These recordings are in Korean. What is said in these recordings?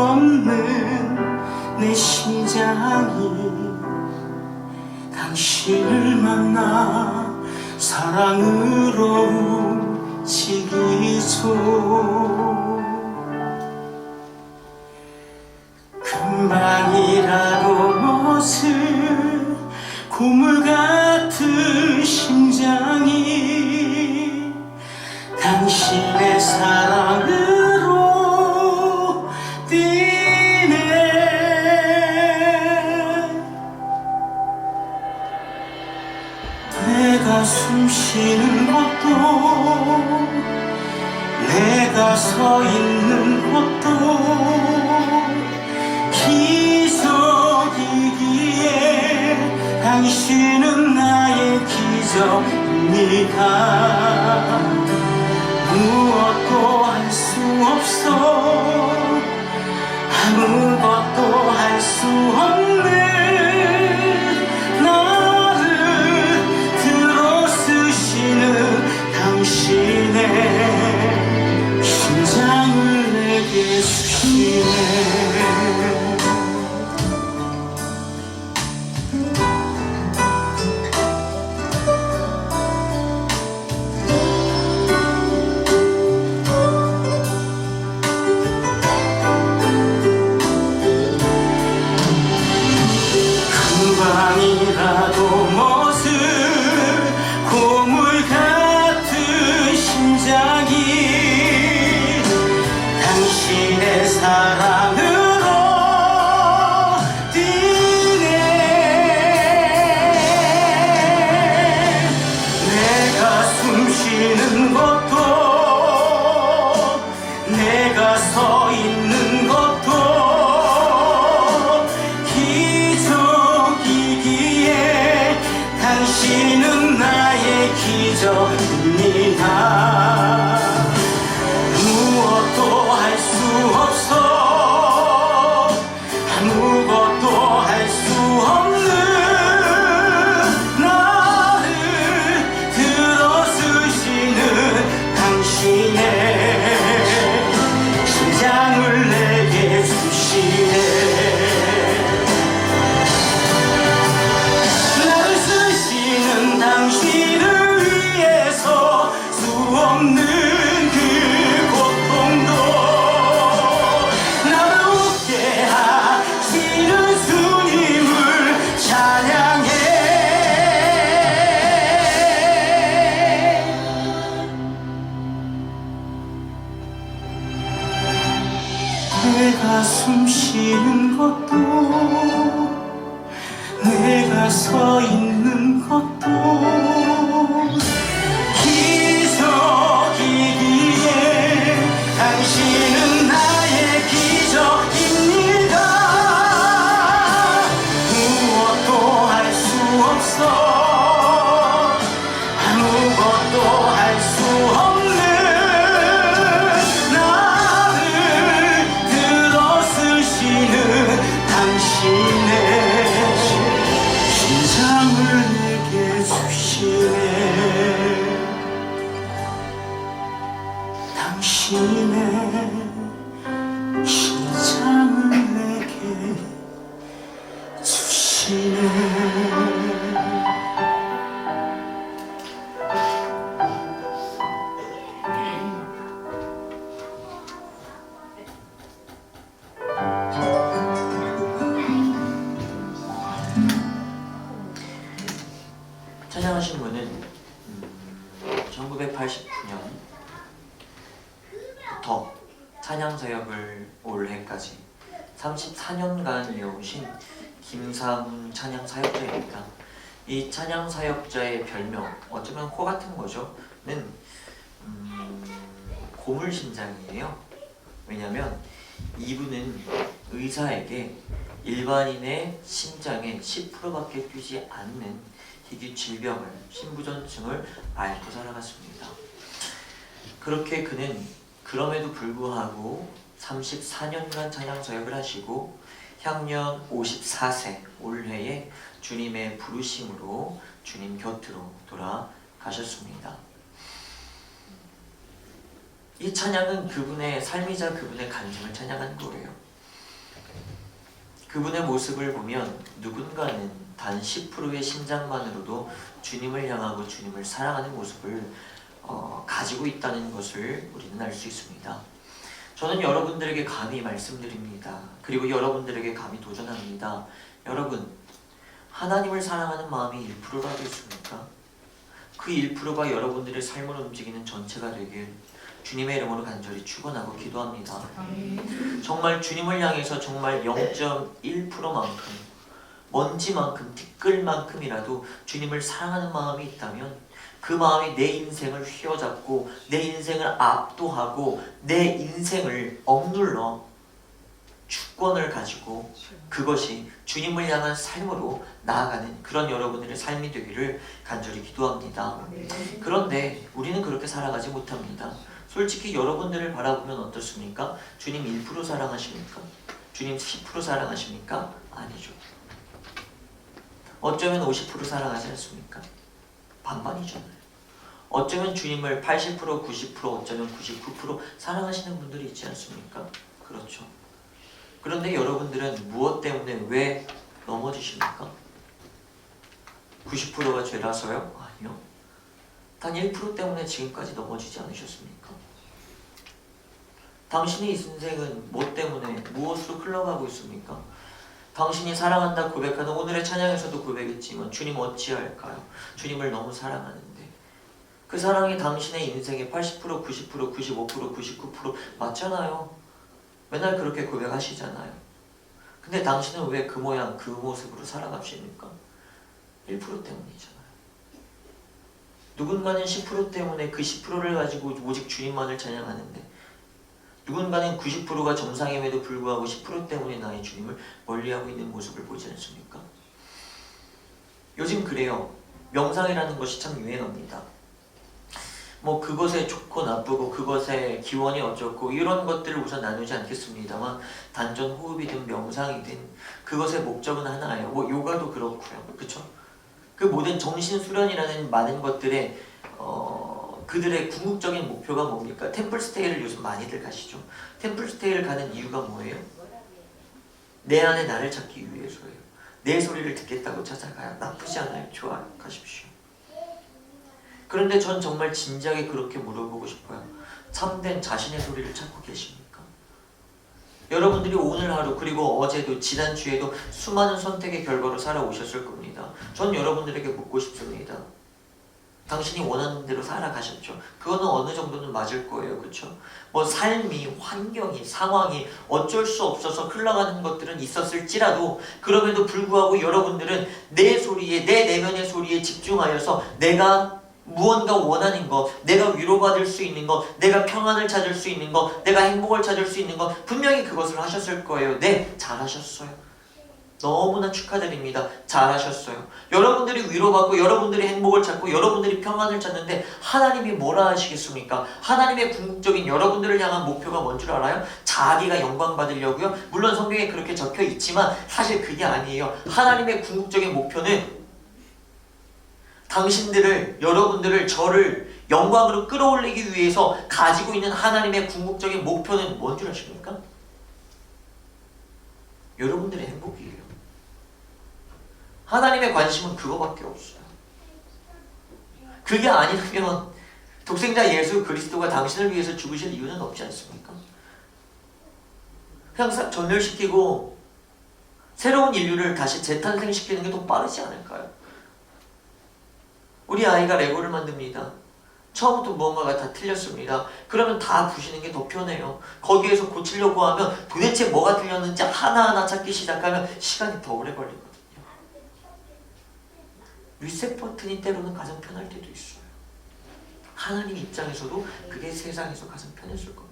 없는 내 심장이 당신을 만나 사랑으로 움직이죠. 금방이라도 멋을 고물 같은 심장이 당신의 사랑으로 뛰네. 내가 숨쉬는 것도 내가 서 있는 것도 기적이기에 당신은 나의 기적입니다. 무엇도 할 수 없어 아무것도 할 수 없는 나를 들어쓰시는 당신의 심장을 내게 주시네. 금방이라도 멋을 고물 같은 심장이 당신의 사랑으로 뛰네. 내가 숨쉬는 것도 내가 서 있는 것도 당신은 나의 기적입니다. 무엇도 할 수 없어 아무것도 할 수 없는 나를 들어쓰시는 당신의 심장을 내게 주시네. 당신을 위해서 수 없는 그 고통도 나를 웃게 하시는 주님을 찬양해. 내가 숨쉬는 것도 내가 서 있는 것도 기적이기에 당신은 나의 기적입니다. 무엇도 할 수 없어 아무것도 할 수 없는 나를 들어쓰시는 당신의 심장을 내게 주시네. 당신의 심장을 내게 주시네. 찬양하신 분은 1989년부터 찬양사역을 올해까지 34년간 이어오신 김삼훈 찬양사역자입니다. 이 찬양사역자의 별명, 어쩌면 코 같은 거죠. 는 고물심장이에요. 왜냐면 이분은 의사에게 일반인의 심장의 10%밖에 뛰지 않는 희귀 질병을, 신부전증을 앓고 살아갔습니다. 그렇게 그는 그럼에도 불구하고 34년간 찬양사역을 하시고 향년 54세 올해에 주님의 부르심으로 주님 곁으로 돌아가셨습니다. 이 찬양은 그분의 삶이자 그분의 간증을 찬양한 거예요. 그분의 모습을 보면 누군가는 단 10%의 심장만으로도 주님을 향하고 주님을 사랑하는 모습을 가지고 있다는 것을 우리는 알 수 있습니다. 저는 여러분들에게 감히 말씀드립니다. 그리고 여러분들에게 감히 도전합니다. 여러분, 하나님을 사랑하는 마음이 1%라도 있습니까? 그 1%가 여러분들의 삶을 움직이는 전체가 되길 주님의 이름으로 간절히 축원하고 기도합니다. 정말 주님을 향해서 정말 0.1%만큼 먼지만큼 티끌만큼이라도 주님을 사랑하는 마음이 있다면 그 마음이 내 인생을 휘어잡고 내 인생을 압도하고 내 인생을 억눌러 주권을 가지고 그것이 주님을 향한 삶으로 나아가는 그런 여러분들의 삶이 되기를 간절히 기도합니다. 그런데 우리는 그렇게 살아가지 못합니다. 솔직히 여러분들을 바라보면 어떻습니까? 주님 1% 사랑하십니까? 주님 10% 사랑하십니까? 아니죠. 어쩌면 50% 사랑하지 않습니까? 반반이잖아요. 어쩌면 주님을 80%, 90%, 어쩌면 99% 사랑하시는 분들이 있지 않습니까? 그렇죠. 그런데 여러분들은 무엇 때문에 왜 넘어지십니까? 90%가 죄라서요? 아니요. 단 1% 때문에 지금까지 넘어지지 않으셨습니까? 당신의 인생은 뭐 때문에 무엇으로 흘러가고 있습니까? 당신이 사랑한다 고백하는 오늘의 찬양에서도 고백했지만 주님 어찌할까요? 주님을 너무 사랑하는데 그 사랑이 당신의 인생의 80%, 90%, 95%, 99% 맞잖아요. 맨날 그렇게 고백하시잖아요. 근데 당신은 왜 그 모양 그 모습으로 살아갑니까? 1% 때문이잖아요. 누군가는 10% 때문에 그 10%를 가지고 오직 주님만을 찬양하는데 누군가는 90%가 정상임에도 불구하고 10% 때문에 나의 주님을 멀리하고 있는 모습을 보지 않습니까? 요즘 그래요. 명상이라는 것이 참 유행합니다. 뭐 그것에 좋고 나쁘고 그것에 기원이 어쩌고 이런 것들을 우선 나누지 않겠습니다만 단전 호흡이든 명상이든 그것의 목적은 하나예요. 뭐 요가도 그렇고요. 그렇죠? 그 모든 정신 수련이라는 많은 것들의 그들의 궁극적인 목표가 뭡니까? 템플스테이를 요즘 많이들 가시죠. 템플스테이를 가는 이유가 뭐예요? 내 안에 나를 찾기 위해서예요. 내 소리를 듣겠다고 찾아가요. 나쁘지 않아요. 좋아요. 가십시오. 그런데 전 정말 진지하게 그렇게 물어보고 싶어요. 참된 자신의 소리를 찾고 계십니까? 여러분들이 오늘 하루 그리고 어제도 지난주에도 수많은 선택의 결과로 살아오셨을 겁니다. 전 여러분들에게 묻고 싶습니다. 당신이 원하는 대로 살아가셨죠. 그거는 어느 정도는 맞을 거예요. 그렇죠? 뭐 삶이, 환경이, 상황이 어쩔 수 없어서 흘러가는 것들은 있었을지라도 그럼에도 불구하고 여러분들은 내 소리에, 내 내면의 소리에 집중하여서 내가 무언가 원하는 것, 내가 위로받을 수 있는 것, 내가 평안을 찾을 수 있는 것, 내가 행복을 찾을 수 있는 것 분명히 그것을 하셨을 거예요. 네, 잘하셨어요. 너무나 축하드립니다. 잘하셨어요. 여러분들이 위로받고 여러분들이 행복을 찾고 여러분들이 평안을 찾는데 하나님이 뭐라 하시겠습니까? 하나님의 궁극적인 여러분들을 향한 목표가 뭔 줄 알아요? 자기가 영광 받으려고요? 물론 성경에 그렇게 적혀 있지만 사실 그게 아니에요. 하나님의 궁극적인 목표는 당신들을, 여러분들을, 저를 영광으로 끌어올리기 위해서 가지고 있는 하나님의 궁극적인 목표는 뭔 줄 아십니까? 여러분들의 행복이에요. 하나님의 관심은 그거밖에 없어요. 그게 아니라면 독생자 예수 그리스도가 당신을 위해서 죽으실 이유는 없지 않습니까? 그냥 전멸시키고 새로운 인류를 다시 재탄생시키는 게 더 빠르지 않을까요? 우리 아이가 레고를 만듭니다. 처음부터 무언가가 다 틀렸습니다. 그러면 다 부시는 게 더 편해요. 거기에서 고치려고 하면 도대체 뭐가 틀렸는지 하나하나 찾기 시작하면 시간이 더 오래 걸리거든요. 리셋 버튼이 때로는 가장 편할 때도 있어요. 하나님 입장에서도 그게 세상에서 가장 편했을 겁니다.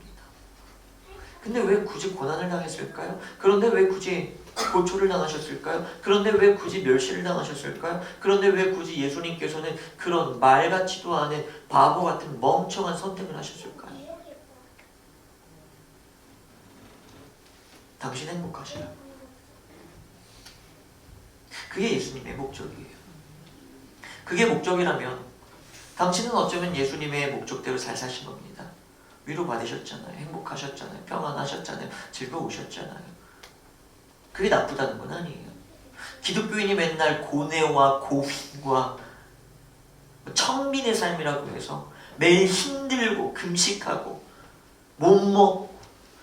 근데 왜 굳이 고난을 당했을까요? 그런데 왜 굳이 고초를 당하셨을까요? 그런데 왜 굳이 멸시를 당하셨을까요? 그런데 왜 굳이 예수님께서는 그런 말 같지도 않은 바보 같은 멍청한 선택을 하셨을까요? 당신 행복하시라고. 그게 예수님의 목적이에요. 그게 목적이라면 당신은 어쩌면 예수님의 목적대로 잘 사신 겁니다. 위로 받으셨잖아요. 행복하셨잖아요. 평안하셨잖아요. 즐거우셨잖아요. 그게 나쁘다는 건 아니에요. 기독교인이 맨날 고뇌와 고민과 천민의 삶이라고 해서 매일 힘들고 금식하고 못 먹고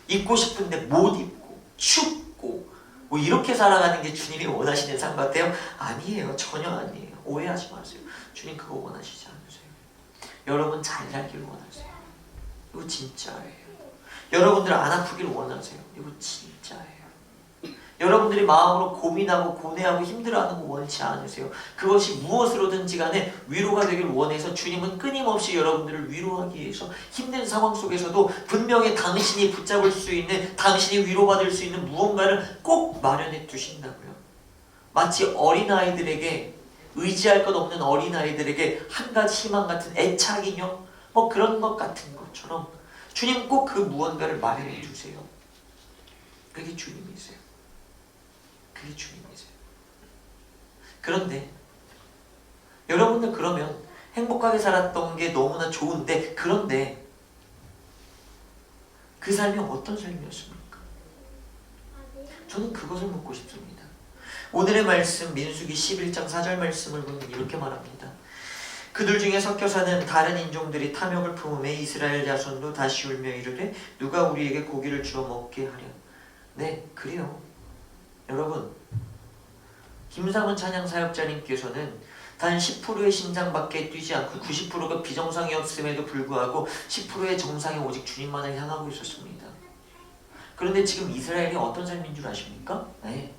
입고 싶은데 못 입고 춥고 뭐 이렇게 살아가는 게 주님이 원하시는 삶 같아요? 아니에요. 전혀 아니에요. 오해하지 마세요. 주님 그거 원하시지 않으세요. 여러분 잘 살기를 원하세요. 이거 진짜예요. 여러분들 안 아프길 원하세요. 이거 진짜예요. 여러분들이 마음으로 고민하고 고뇌하고 힘들어하는 거 원치 않으세요. 그것이 무엇으로든지 간에 위로가 되길 원해서 주님은 끊임없이 여러분들을 위로하기 위해서 힘든 상황 속에서도 분명히 당신이 붙잡을 수 있는, 당신이 위로받을 수 있는 무언가를 꼭 마련해 두신다고요. 마치 어린아이들에게, 의지할 것 없는 어린아이들에게 한 가지 희망 같은 애착 인형 뭐 그런 것 같은 것처럼 주님 꼭 그 무언가를 마련해 두세요. 그게 주님이세요. 그게 주님이세요. 그런데 여러분들 그러면 행복하게 살았던 게 너무나 좋은데, 그런데 그 삶이 어떤 삶이었습니까? 저는 그것을 묻고 싶습니다. 오늘의 말씀 민수기 11장 4절 말씀을 보면 이렇게 말합니다. 그들 중에 섞여 사는 다른 인종들이 탐욕을 품음에 이스라엘 자손도 다시 울며 이르되 누가 우리에게 고기를 주어 먹게 하랴. 네, 그래요. 여러분, 김상은 찬양 사역자님께서는 단 10%의 심장밖에 뛰지 않고 90%가 비정상이었음에도 불구하고 10%의 정상에 오직 주님만을 향하고 있었습니다. 그런데 지금 이스라엘이 어떤 삶인 줄 아십니까? 네.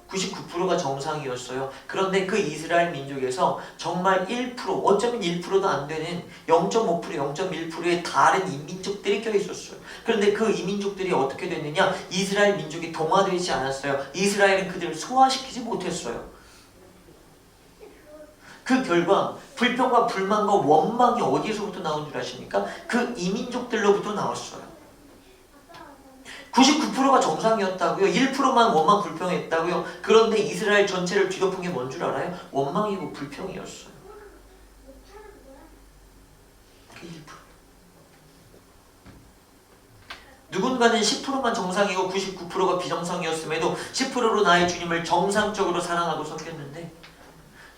99%가 정상이었어요. 그런데 그 이스라엘 민족에서 정말 1%, 어쩌면 1%도 안 되는 0.5%, 0.1%의 다른 이민족들이 껴있었어요. 그런데 그 이민족들이 어떻게 됐느냐? 이스라엘 민족이 동화되지 않았어요. 이스라엘은 그들을 소화시키지 못했어요. 그 결과 불평과 불만과 원망이 어디서부터 나온 줄 아십니까? 그 이민족들로부터 나왔어요. 99%가 정상이었다고요. 1%만 원망 불평했다고요. 그런데 이스라엘 전체를 뒤덮은 게 뭔 줄 알아요? 원망이고 불평이었어요. 그게 1%. 누군가는 10%만 정상이고 99%가 비정상이었음에도 10%로 나의 주님을 정상적으로 사랑하고 섬겼는데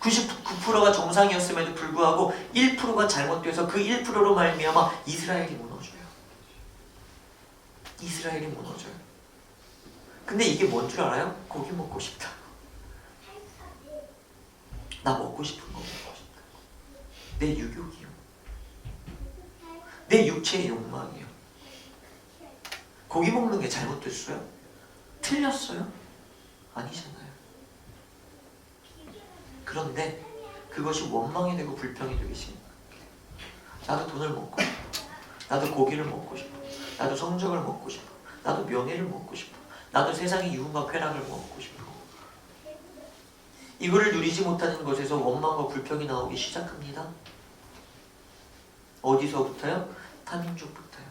99%가 정상이었음에도 불구하고 1%가 잘못돼서 그 1%로 말미암아 이스라엘이 무너져요. 이스라엘이 무너져요. 근데 이게 뭔 줄 알아요? 고기 먹고 싶다. 나 먹고 싶은 거 먹고 싶다. 내 유욕이요. 내 육체의 욕망이요. 고기 먹는 게 잘못됐어요? 틀렸어요? 아니잖아요. 그런데 그것이 원망이 되고 불평이 되기 시작해요. 나도 돈을 먹고 싶어. 나도 고기를 먹고 싶어. 나도 성적을 먹고 싶어. 나도 명예를 먹고 싶어. 나도 세상의 유흥과 쾌락을 먹고 싶어. 이거를 누리지 못하는 것에서 원망과 불평이 나오기 시작합니다. 어디서부터요? 타민족부터요.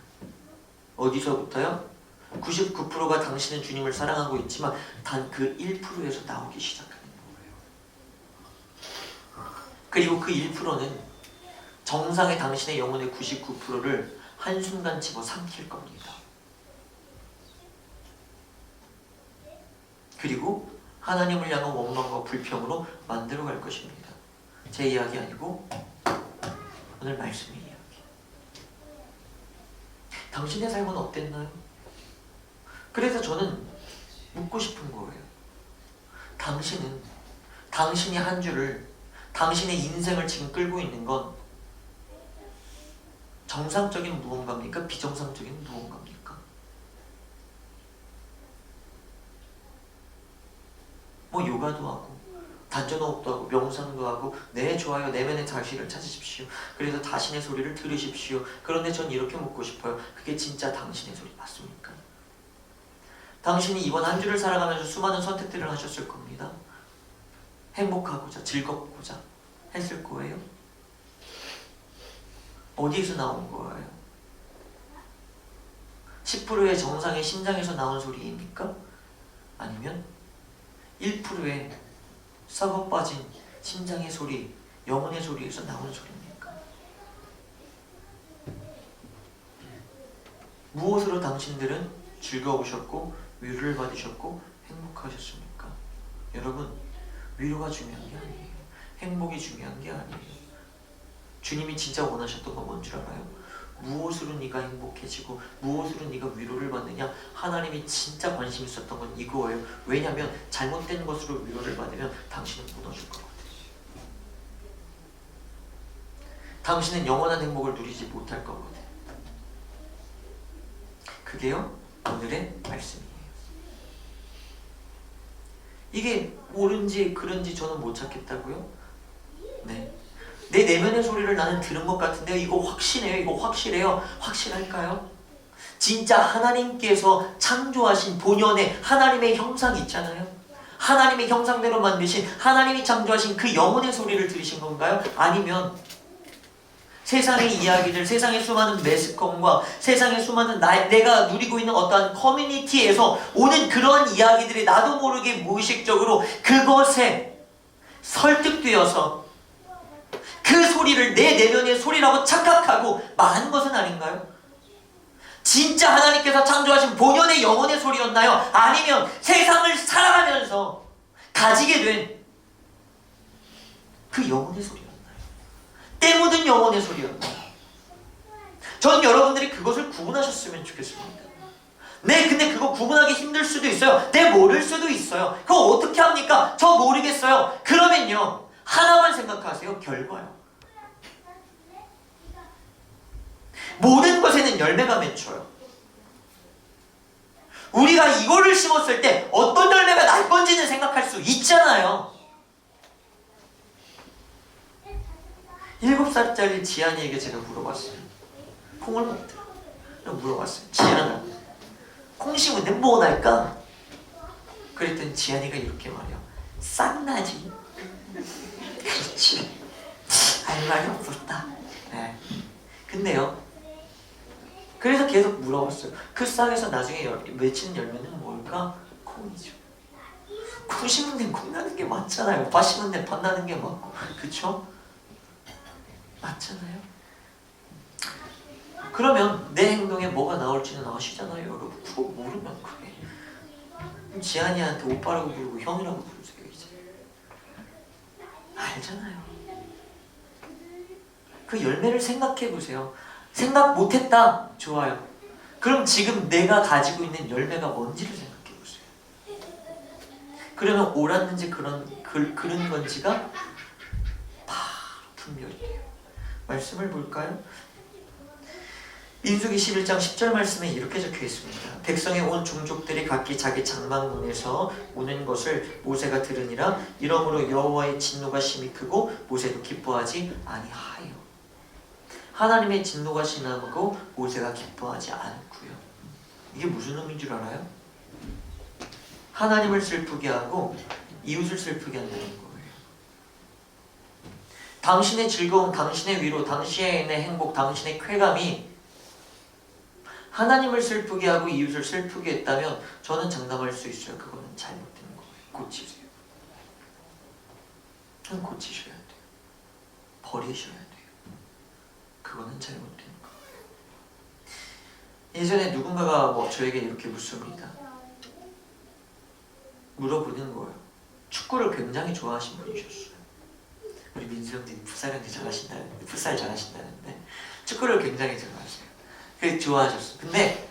어디서부터요? 99%가 당신은 주님을 사랑하고 있지만 단 그 1%에서 나오기 시작하는 거예요. 그리고 그 1%는 정상의 당신의 영혼의 99%를 한순간 집어삼킬 겁니다. 그리고 하나님을 향한 원망과 불평으로 만들어갈 것입니다. 제 이야기 아니고 오늘 말씀의 이야기. 당신의 삶은 어땠나요? 그래서 저는 묻고 싶은 거예요. 당신은 당신이 한 주를, 당신의 인생을 지금 끌고 있는 건 정상적인 무언가입니까? 비정상적인 무언가입니까? 뭐 요가도 하고 단전호흡도 하고 명상도 하고 네 좋아요 내면의 자신을 찾으십시오. 그래서 자신의 소리를 들으십시오. 그런데 전 이렇게 묻고 싶어요. 그게 진짜 당신의 소리 맞습니까? 당신이 이번 한 주를 살아가면서 수많은 선택들을 하셨을 겁니다. 행복하고자 즐겁고자 했을 거예요. 어디에서 나온 거예요? 10%의 정상의 심장에서 나온 소리입니까? 아니면 1%의 썩어 빠진 심장의 소리, 영혼의 소리에서 나온 소리입니까? 무엇으로 당신들은 즐거우셨고 위로를 받으셨고 행복하셨습니까? 여러분, 위로가 중요한 게 아니에요. 행복이 중요한 게 아니에요. 주님이 진짜 원하셨던 건 뭔 줄 알아요? 무엇으로 네가 행복해지고 무엇으로 네가 위로를 받느냐? 하나님이 진짜 관심 있었던 건 이거예요. 왜냐하면 잘못된 것으로 위로를 받으면 당신은 무너질 거거든요. 당신은 영원한 행복을 누리지 못할 거거든요. 그게요, 오늘의 말씀이에요. 이게 옳은지 그른지 저는 못 찾겠다고요? 네. 내 내면의 소리를 나는 들은 것 같은데요. 이거 확신해요. 이거 확실해요. 확실할까요? 진짜 하나님께서 창조하신 본연의 하나님의 형상이 있잖아요. 하나님의 형상대로 만드신 하나님이 창조하신 그 영혼의 소리를 들으신 건가요? 아니면 세상의 이야기들, 세상의 수많은 매스컴과 세상의 수많은 내가 누리고 있는 어떠한 커뮤니티에서 오는 그런 이야기들이 나도 모르게 무의식적으로 그것에 설득되어서 그 소리를 내 내면의 소리라고 착각하고 말하는 것은 아닌가요? 진짜 하나님께서 창조하신 본연의 영혼의 소리였나요? 아니면 세상을 살아가면서 가지게 된 그 영혼의 소리였나요? 때 묻은 영혼의 소리였나요? 전 여러분들이 그것을 구분하셨으면 좋겠습니다. 네, 근데 그거 구분하기 힘들 수도 있어요. 네, 모를 수도 있어요. 그거 어떻게 합니까? 저 모르겠어요. 그러면요, 하나만 생각하세요. 결과요. 모든 것에는 열매가 맺혀요. 우리가 이거를 심었을 때 어떤 열매가 날 건지는 생각할 수 있잖아요. 7살짜리 지안이에게 제가 물어봤어요. 콩을 먹더라. 물어봤어요. 지안아, 콩 심으면 뭐 날까? 그랬더니 지안이가 이렇게 말해요. 싹나지. 그렇지. 할 말이 없었다. 네. 근데요, 그래서 계속 물어봤어요. 그 싹에서 나중에 맺히는 열매는 뭘까? 콩이죠. 콩 심은 데는 콩 나는 게 맞잖아요. 밭 심은 데는 밭 나는 게 맞고, 그쵸? 맞잖아요. 그러면 내 행동에 뭐가 나올지는 아시잖아요, 여러분. 그거 모르면 그게 지안이한테 오빠라고 부르고 형이라고 부르세요 이제. 알잖아요. 그 열매를 생각해 보세요. 생각 못했다. 좋아요. 그럼 지금 내가 가지고 있는 열매가 뭔지를 생각해 보세요. 그러면 옳았는지 그른 건지가 바로 분별이에요. 말씀을 볼까요? 민수기 11장 10절 말씀에 이렇게 적혀 있습니다. 백성의 온 종족들이 각기 자기 장막문에서 우는 것을 모세가 들으니라. 이러므로 여호와의 진노가 심히 크고 모세도 기뻐하지 아니하여. 하나님의 진노가 심하고 모세가 기뻐하지 않고요. 이게 무슨 의미인 줄 알아요? 하나님을 슬프게 하고 이웃을 슬프게 한다는 거예요. 당신의 즐거움, 당신의 위로, 당신의 행복, 당신의 쾌감이 하나님을 슬프게 하고 이웃을 슬프게 했다면 저는 장담할 수 있어요. 그거는 잘못된 거예요. 고치세요. 그건 고치셔야 돼요. 버리셔야 돼요. 그거는 잘못된 거예요. 예전에 누군가가 저에게 이렇게 묻습니다. 물어보는 거예요. 축구를 굉장히 좋아하신 분이셨어요. 우리 민수 형들이 풋살 잘하신다는데 축구를 굉장히 좋아하세요. 그래서 좋아하셨어. 근데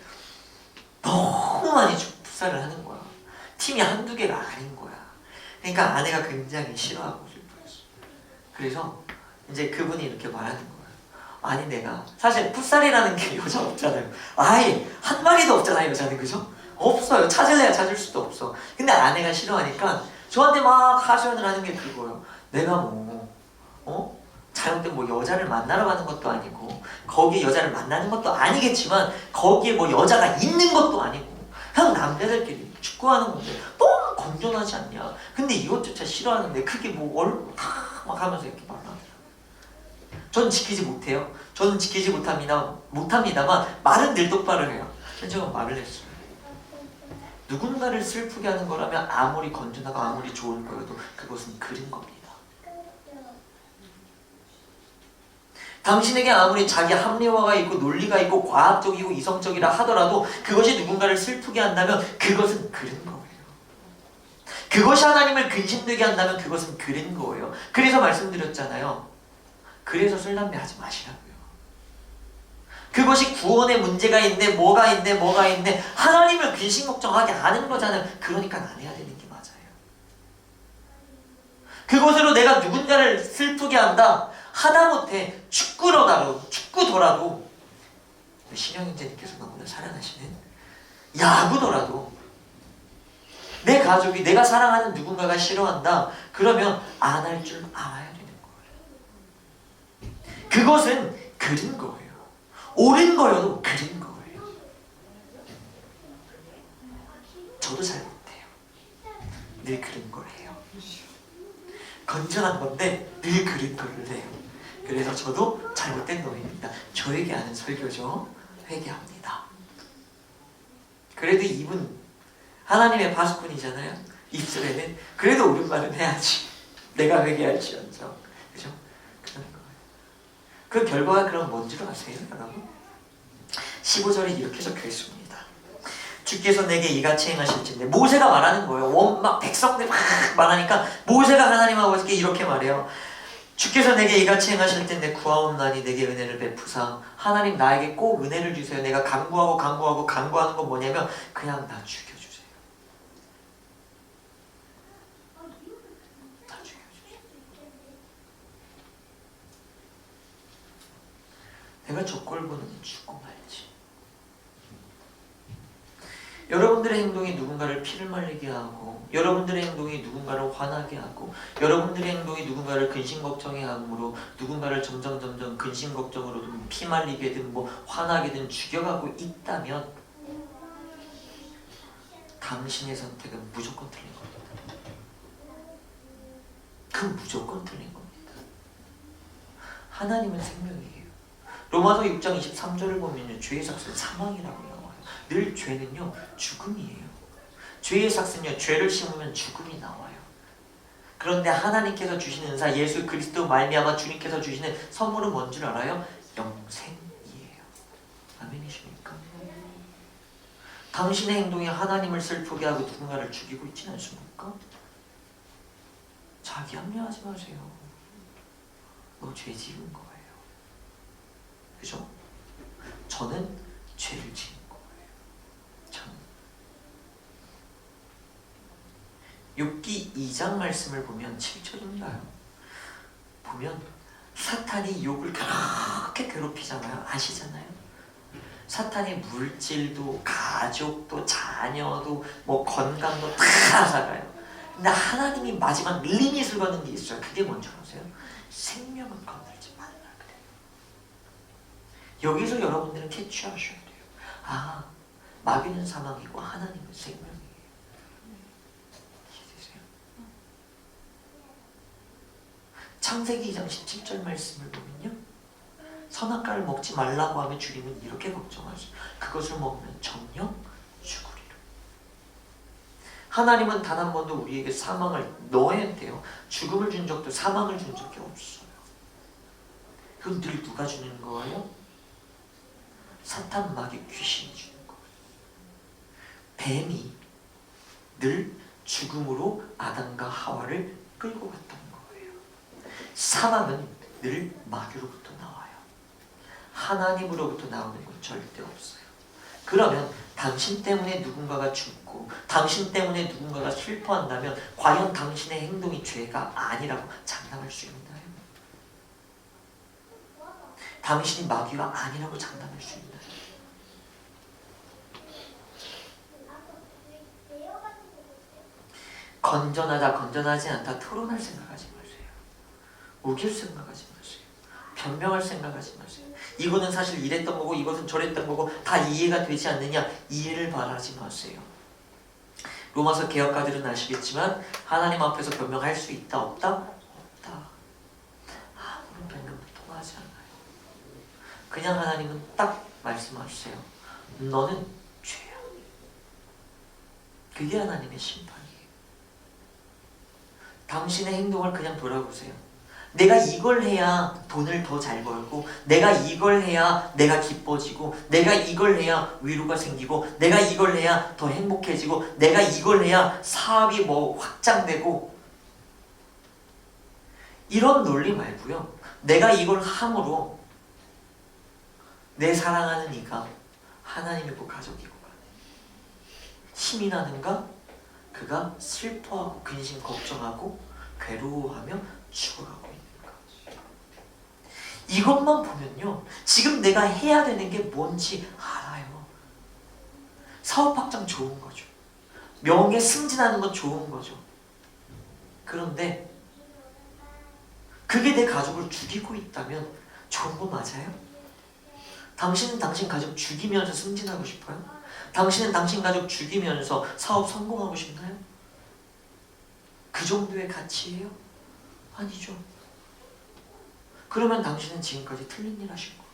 너무 많이 풋살을 하는 거야. 팀이 한두 개가 아닌 거야. 그러니까 아내가 굉장히 싫어하고 슬퍼했어. 그래서 이제 그분이 이렇게 말하는 거예요. 아니 내가 사실 풋살이라는 게 여자 없잖아요. 아예 한 마리도 없잖아요, 여자는. 그죠? 없어요. 찾을래야 찾을 수도 없어. 근데 아내가 싫어하니까 저한테 막 하소연을 하는 게 그거예요. 내가 잘못된 여자를 만나러 가는 것도 아니고 거기에 여자를 만나는 것도 아니겠지만 거기에 여자가 있는 것도 아니고 그냥 남자들끼리 축구하는 건데 너무 건전하지 않냐. 근데 이것조차 싫어하는데 그게 막 하면서 이렇게 말하더라고요. 전 지키지 못해요. 저는 지키지 못합니다만 말은 늘 똑바로 해요. 제가 말을 했어요. 누군가를 슬프게 하는 거라면 아무리 건전하고 아무리 좋은 거여도 그것은 그린 겁니다. 당신에게 아무리 자기 합리화가 있고 논리가 있고 과학적이고 이성적이라 하더라도 그것이 누군가를 슬프게 한다면 그것은 그른 거예요. 그것이 하나님을 근심되게 한다면 그것은 그른 거예요. 그래서 말씀드렸잖아요. 그래서 술, 담배 하지 마시라고요. 그것이 구원에 문제가 있네, 뭐가 있네 하나님을 근심 걱정하게 하는 거잖아요. 그러니까 안 해야 되는 게 맞아요. 그것으로 내가 누군가를 슬프게 한다 하다못해 축구더라도 신영인재님께서 너무나 사랑하시는 야구더라도 내 가족이 내가 사랑하는 누군가가 싫어한다 그러면 안 할 줄 알아야 되는 거예요. 그것은 그른 거예요. 옳은 거여도 그른 거예요. 저도 잘 못해요. 늘 그른 걸 해요. 건전한 건데 늘 그른 거를 해요. 그래서 저도 잘못된 놈입니다. 저에게 하는 설교죠. 회개합니다. 그래도 이분 하나님의 파수꾼이잖아요. 입술에는 그래도 옳은 말은 해야지. 내가 회개할지언정. 그죠? 그런 거예요. 그 결과가 그럼 뭔 줄 아세요, 여러분? 15절에 이렇게 적혀 있습니다. 주께서 내게 이같이 행하실진데 모세가 말하는 거예요. 막 백성들 막 말하니까 모세가 하나님하고 이렇게 말해요. 주께서 내게 이같이 행하실 텐데 구하옵나니 내게 은혜를 베푸사. 하나님 나에게 꼭 은혜를 주세요. 내가 간구하는 건 뭐냐면 그냥 나 죽여주세요. 나 죽여주세요. 내가 저 꼴 보는 죽고 말지. 여러분들의 행동이 누군가를 피를 말리게 하고 여러분들의 행동이 누군가를 화나게 하고 여러분들의 행동이 누군가를 근심 걱정해 함으로 누군가를 점점 근심 걱정으로 피 말리게든 뭐 화나게든 죽여가고 있다면 당신의 선택은 무조건 틀린 겁니다. 그 무조건 틀린 겁니다. 하나님은 생명이에요. 로마서 6장 23절을 보면요, 죄의 삭은 사망이라고 나와요. 늘 죄는요 죽음이에요. 죄의 삭은요 죄를 심으면 죽음이 나와요. 그런데 하나님께서 주시는 은사 예수 그리스도 말미암아 주님께서 주시는 선물은 뭔 줄 알아요? 영생이에요. 아멘이십니까? 당신의 행동이 하나님을 슬프게 하고 누군가를 죽이고 있지는 않습니까? 자기 합리화하지 마세요. 너 죄 지은 거예요. 그죠? 저는 죄를 지은 욥기 2장 말씀을 보면 7절인가요? 보면 사탄이 욥을 그렇게 괴롭히잖아요. 아시잖아요? 사탄이 물질도 가족도 자녀도 뭐 건강도 다 앗아가요. 근데 하나님이 마지막 리밋을 거는 게 있어요. 그게 뭔지 아세요? 생명을 건들지 말라 그래요. 여기서 여러분들은 캐치하셔야 돼요. 아, 마귀는 사망이고 하나님은 생명이에요. 창세기 2장 17절 말씀을 보면요, 선악과를 먹지 말라고 하면 주님은 이렇게 걱정하죠. 그것을 먹으면 정녕 죽으리라. 하나님은 단 한 번도 우리에게 사망을 넣어야 돼요. 죽음을 준 적도 사망을 준 적이 없어요. 그건 늘 누가 주는 거예요? 사탄, 마귀, 귀신이 주는 거예요. 뱀이 늘 죽음으로 아담과 하와를 끌고 갔던 거예요. 사망은 늘 마귀로부터 나와요. 하나님으로부터 나오는 건 절대 없어요. 그러면 당신 때문에 누군가가 죽고 당신 때문에 누군가가 슬퍼한다면 과연 당신의 행동이 죄가 아니라고 장담할 수 있나요? 당신이 마귀가 아니라고 장담할 수 있나요? 건전하다 건전하지 않다 토론할 생각하지 마세요. 우길 생각하지 마세요. 변명할 생각하지 마세요. 이거는 사실 이랬던 거고 이것은 저랬던 거고 다 이해가 되지 않느냐, 이해를 바라지 마세요. 로마서 개혁가들은 아시겠지만 하나님 앞에서 변명할 수 있다 없다? 없다. 아무런 변명도 통하지 않아요. 그냥 하나님은 딱 말씀하세요. 너는 죄야. 그게 하나님의 심판이에요. 당신의 행동을 그냥 돌아보세요. 내가 이걸 해야 돈을 더 잘 벌고, 내가 이걸 해야 내가 기뻐지고, 내가 이걸 해야 위로가 생기고, 내가 이걸 해야 더 행복해지고, 내가 이걸 해야 사업이 뭐 확장되고, 이런 논리 말고요. 내가 이걸 함으로 내 사랑하는 이가 하나님이고 가족이고 힘이 나는가? 그가 슬퍼하고 근심 걱정하고 괴로워하며 죽어가고 있는가? 이것만 보면요, 지금 내가 해야 되는 게 뭔지 알아요. 사업 확장 좋은 거죠. 명예 승진하는 건 좋은 거죠. 그런데 그게 내 가족을 죽이고 있다면 좋은 거 맞아요? 당신은 당신 가족 죽이면서 승진하고 싶어요? 당신은 당신 가족 죽이면서 사업 성공하고 싶나요? 그 정도의 가치예요? 아니죠. 그러면 당신은 지금까지 틀린 일 하신 거예요.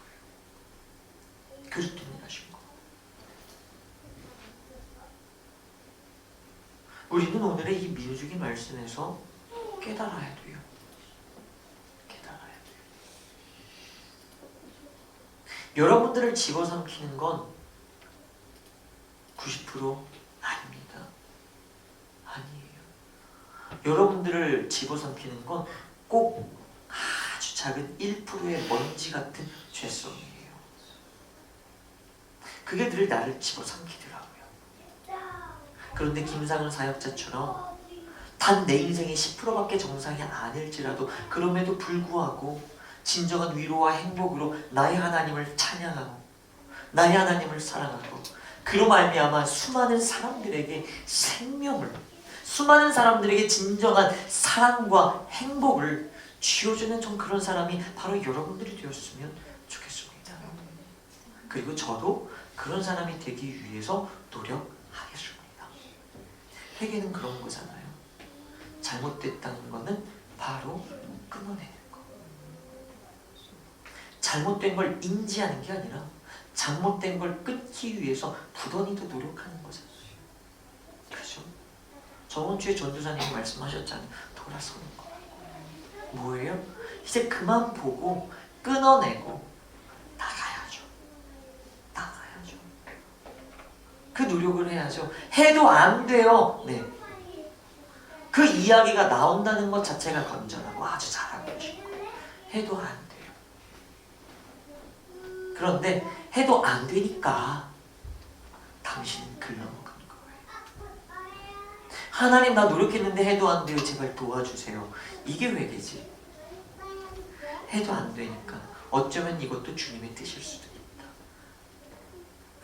그릇된 일 하신 거예요. 우리는 오늘의 이 민수기 말씀에서 깨달아야 돼요. 깨달아야 돼요. 여러분들을 집어삼키는 건 90% 아닙니다. 아니에요. 여러분들을 집어삼키는 건 꼭 아주 작은 1%의 먼지 같은 죄성이에요. 그게 늘 나를 집어삼키더라고요. 그런데 김상훈 사역자처럼 단 내 인생의 10%밖에 정상이 아닐지라도 그럼에도 불구하고 진정한 위로와 행복으로 나의 하나님을 찬양하고 나의 하나님을 사랑하고 그로 말미암아 수많은 사람들에게 생명을, 수많은 사람들에게 진정한 사랑과 행복을 쥐어주는 좀 그런 사람이 바로 여러분들이 되었으면 좋겠습니다. 그리고 저도 그런 사람이 되기 위해서 노력하겠습니다. 회개는 그런 거잖아요. 잘못됐다는 거는 바로 끊어내는 거. 잘못된 걸 인지하는 게 아니라 잘못된 걸 끊기 위해서 부단히도 노력하는 거잖아요. 그죠? 저번 주에 전도사님이 말씀하셨잖아요. 돌아서는 거. 뭐예요? 이제 그만 보고 끊어내고 나가야죠. 나가야죠. 그 노력을 해야죠. 해도 안 돼요. 네. 그 이야기가 나온다는 것 자체가 건전하고 아주 잘하고 계신 거예요. 해도 안 돼요. 그런데 해도 안 되니까 당신은 글러먹은 거예요. 하나님 나 노력했는데 해도 안 돼요. 제발 도와주세요. 이게 회개지. 해도 안 되니까 어쩌면 이것도 주님의 뜻일 수도 있다.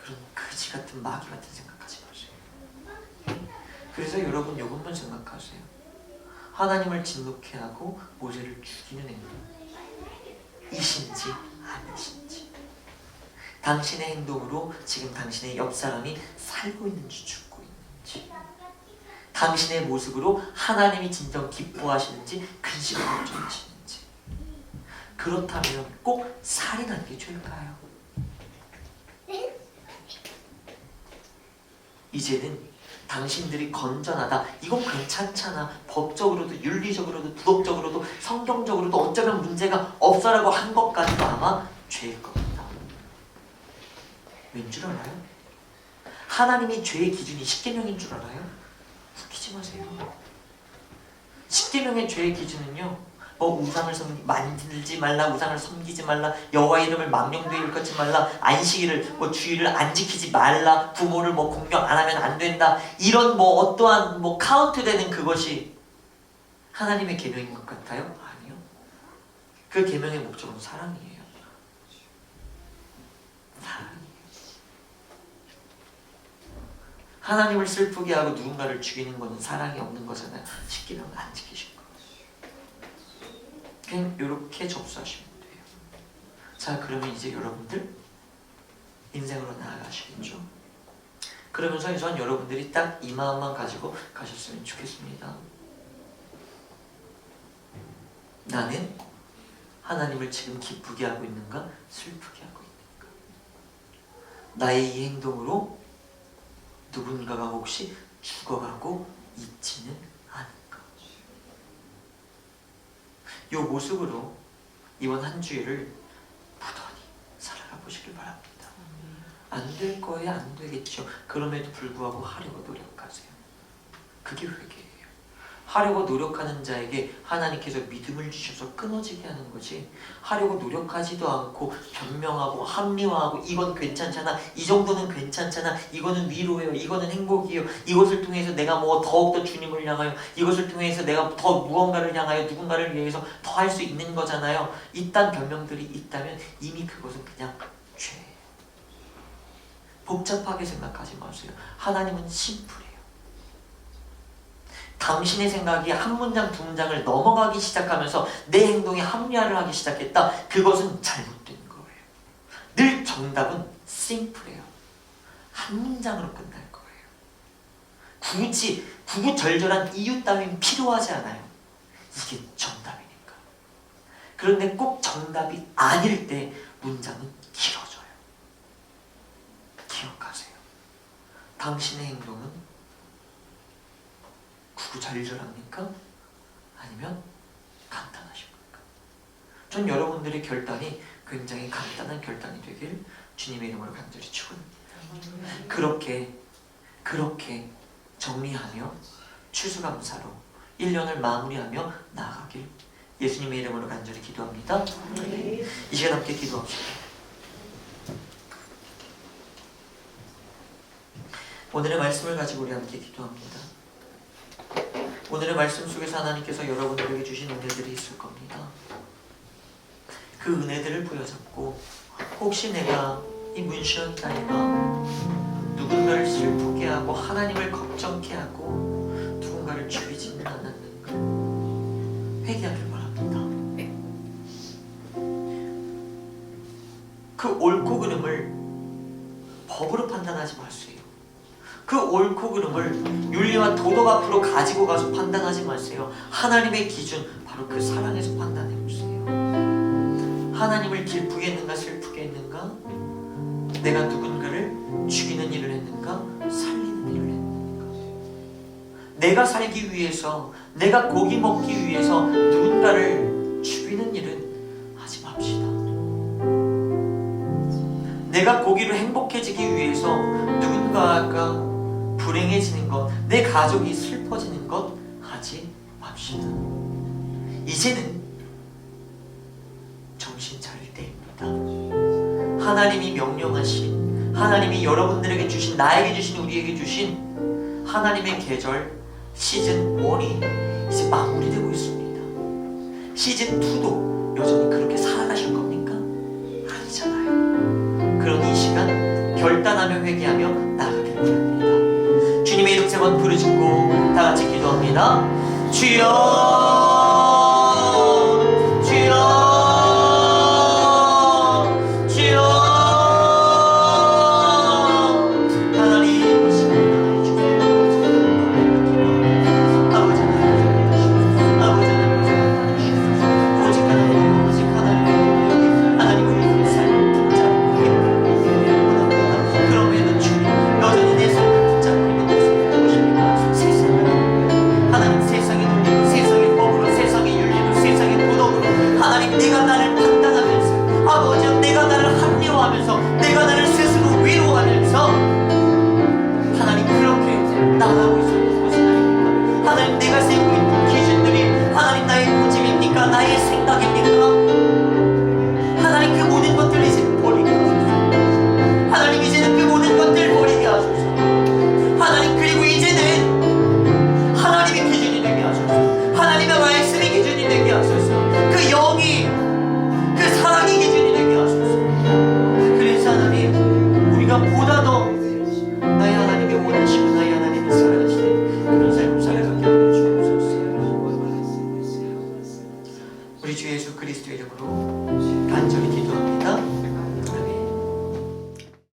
그런 그지 같은 마귀 같은 생각하지 마세요. 그래서 여러분 이것만 생각하세요. 하나님을 진노케 하고 모세를 죽이는 행동 이신지 아니신지, 당신의 행동으로 지금 당신의 옆 사람이 살고 있는지 죽고 있는지, 당신의 모습으로 하나님이 진정 기뻐하시는지 근심을 가져하시는지, 그렇다면 꼭 살인하는 게 죄일까요? 이제는 당신들이 건전하다, 이건 괜찮잖아, 법적으로도 윤리적으로도 도덕적으로도 성경적으로도 어쩌면 문제가 없어라고 한 것까지도 아마 죄일 겁니다. 왠 줄 알아요? 하나님이 죄의 기준이 십계명인 줄 알아요? 웃기지 마세요. 십계명의 죄의 기준은요, 뭐 우상을 만들지 말라, 우상을 섬기지 말라, 여호와 이름을 망령되이 일컫지 말라, 안식일을 뭐 주일을 안 지키지 말라, 부모를 뭐 공경 안 하면 안 된다, 이런 뭐 어떠한 뭐 카운트되는 그것이 하나님의 계명인 것 같아요? 아니요. 그 계명의 목적은 사랑이에요. 사랑이에요. 하나님을 슬프게 하고 누군가를 죽이는 것은 사랑이 없는 거잖아요. 십계명을 안 지키신 거. 그냥 이렇게 접수하시면 돼요. 자, 그러면 이제 여러분들 인생으로 나아가시겠죠? 그러면서 전 여러분들이 딱 이 마음만 가지고 가셨으면 좋겠습니다. 나는 하나님을 지금 기쁘게 하고 있는가, 슬프게 하고 있는가? 나의 이 행동으로 누군가가 혹시 죽어가고 있지는 않은가? 이 모습으로 이번 한 주일을 부단히 살아가 보시길 바랍니다. 안 될 거에 안 되겠죠. 그럼에도 불구하고 하려고 노력하세요. 그게 회개예요. 하려고 노력하는 자에게 하나님께서 믿음을 주셔서 끊어지게 하는 거지, 하려고 노력하지도 않고 변명하고 합리화하고 이건 괜찮잖아, 이 정도는 괜찮잖아, 이거는 위로예요, 이거는 행복이에요, 이것을 통해서 내가 뭐 더욱더 주님을 향하여, 이것을 통해서 내가 더 무언가를 향하여 누군가를 위해서 더 할 수 있는 거잖아요. 이딴 변명들이 있다면 이미 그것은 그냥 죄예요. 복잡하게 생각하지 마세요. 하나님은 심플해요. 당신의 생각이 한 문장 두 문장을 넘어가기 시작하면서 내 행동에 합리화를 하기 시작했다. 그것은 잘못된 거예요. 늘 정답은 심플해요. 한 문장으로 끝날 거예요. 굳이 구구절절한 이유 따윈 필요하지 않아요. 이게 정답이니까. 그런데 꼭 정답이 아닐 때 문장은 길어져요. 기억하세요. 당신의 행동은 구구절절합니까? 아니면 간단하십니까? 전 여러분들의 결단이 굉장히 간단한 결단이 되길 주님의 이름으로 간절히 축원합니다. 그렇게 정리하며 추수감사로 1년을 마무리하며 나아가길 예수님의 이름으로 간절히 기도합니다. 이 시간 함께 기도합시다. 오늘의 말씀을 가지고 우리 함께 기도합니다. 오늘의 말씀 속에서 하나님께서 여러분들에게 주신 은혜들이 있을 겁니다. 그 은혜들을 부여잡고 혹시 내가 이 문시현 따위가 누군가를 슬프게 하고 하나님을 걱정케 하고 누군가를 죽이지는 않았는가 회개하길 바랍니다. 그 옳고 그름을 법으로 판단하지 마세요. 그 옳고 그름을 윤리와 도덕 앞으로 가지고 가서 판단하지 마세요. 하나님의 기준, 바로 그 사랑에서 판단해 보세요. 하나님을 기쁘게 했는가 슬프게 했는가? 내가 누군가를 죽이는 일을 했는가? 살리는 일을 했는가? 내가 살기 위해서, 내가 고기 먹기 위해서 누군가를 죽이는 일은 하지 맙시다. 내가 고기로 행복해지기 위해서 누군가가 불행해지는 것, 내 가족이 슬퍼지는 것 하지 맙시다. 이제는 정신 차릴 때입니다. 하나님이 명령하신, 하나님이 여러분들에게 주신, 나에게 주신, 우리에게 주신 하나님의 계절 시즌 1이 이제 마무리되고 있습니다. 시즌 2도 여전히 그렇게 살아가실 겁니까? 아니잖아요. 그런 이 시간 결단하며 회개하며 나가길 바랍니다. 주님의 이름 세 번 부르짖고 다 같이 기도합니다. 주여, 주여, 주여. 하나님 이 시간 아버지 하나님 주시옵소서. 아버지 하나님 주시옵소서. 오직 하나님, 오직 하나님, 하나님을 그 삶을 붙잡고 원합니다. 그럼에도 주님 여전히 내 삶을 붙잡고 내가 나를 판단하면서, 아버지 내가 나를 합리화하면서, 내가 나를 스스로 위로하면서 하나님 그렇게 나가고